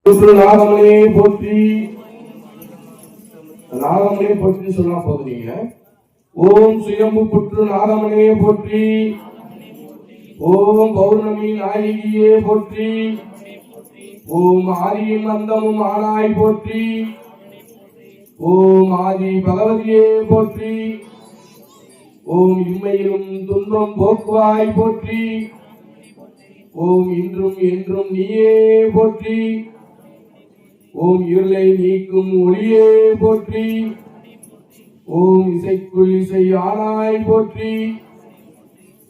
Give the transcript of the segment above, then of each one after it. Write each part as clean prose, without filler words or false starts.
நாகமனே போற்றி. நாகமனே போற்றி சொன்னா போதுங்க. ஓம் சுயம்பு புற்று நாகமனே போற்றி. ஓம் பௌர்ணமி நாயகியே போற்றி. ஓம் ஆதியும் அந்தமும் ஆனாய் போற்றி. ஓம் ஆதி பகவதியே போற்றி. ஓம் இம்மையிலும் துன்பம் போக்குவாய் போற்றி. ஓம் இன்றும் என்றும் நீயே போற்றி. ஓம் இருளை நீக்கும் ஒளியே போற்றி. ஓம் இசைக்குள் இசை ஆனாய் போற்றி.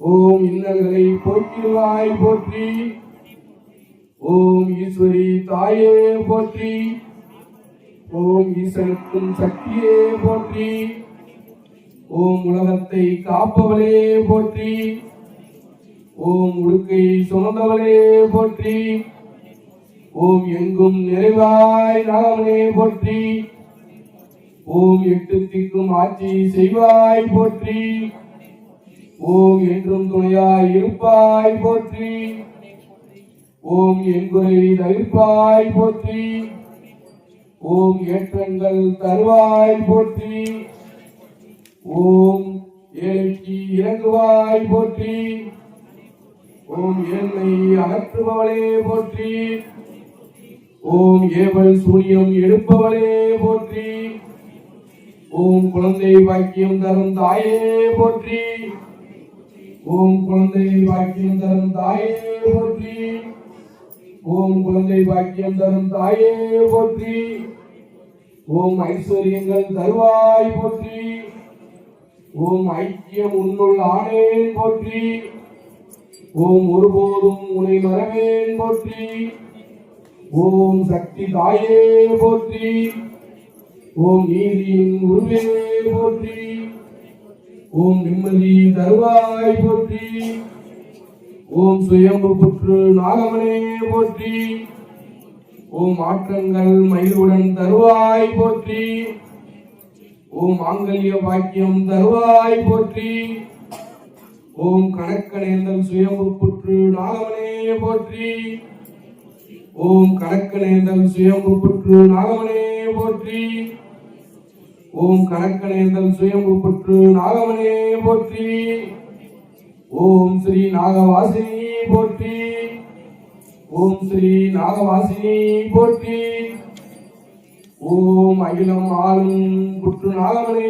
ஓம் இன்னல்களை போக்கிடுவாய் போற்றி. ஓம் ஈஸ்வரி தாயே போற்றி. ஓம் ஈசனுக்கும் சக்தியே போற்றி. ஓம் உலகத்தை காப்பவளே போற்றி. ஓம் உடுக்கை சுமந்தவளே போற்றி. ஓம் எங்கும் நிறைவாய் நாகமனே போற்றி. ஓம் எட்டு திக்கும் ஆட்சி செய்வாய் போற்றி. ஓம் என்றும் துணையாய் இருப்பாய் போற்றி. ஓம் என் குறை தவிர்ப்பாய் போற்றி. ஓம் ஏற்றங்கள் தருவாய் போற்றி. ஓம் ஏழைக்கு இறங்குவாய் போற்றி. ஓம் ஏழ்மை அகற்றுபவளே போற்றி. ஓம் ஏவல் சூனியம் எடுப்பவளே போற்றி. ஓம் குழந்தை பாக்கியம் தரும் தாயே போற்றி. ஓம் குழந்தை பாக்கியம் தரும் தாயே போற்றி. ஓம் குழந்தை பாக்கியம் தரும் தாயே போற்றி. ஓம் ஐஸ்வர்யங்கள் தருவாய் போற்றி. ஓம் ஐக்கியம் உன்னுள் ஆனேன் போற்றி. ஓம் ஒருபோதும் உன்னை மறவேன் போற்றி. ஓம் சக்தி தாயே போற்றி. ஓம் நீதியின் உருவே போற்றி. ஓம் நிம்மதி தருவாய் போற்றி. ஓம் சுயம்பு புற்று நாகமனே போற்றி. ஓம் மாற்றங்கள் மயிலுடன் தருவாய் போற்றி. ஓம் மாங்கல்ய பாக்கியம் தருவாய் போற்றி. ஓம் கணக்கணேந்தல் சுயம்பு புற்று நாகமனே போற்றி. ஓம் கணக்கணேந்தல் சுயம்பு புற்று நாகமனே போற்றி. ஓம் கணக்கணேந்தல் சுயம்பு புற்று நாகமனே போற்றி. ஓம் ஸ்ரீ நாகவாசினி போற்றி. ஓம் ஸ்ரீ நாகவாசினி போற்றி. ஓம் அகிலம் ஆளும் புற்று நாகமனே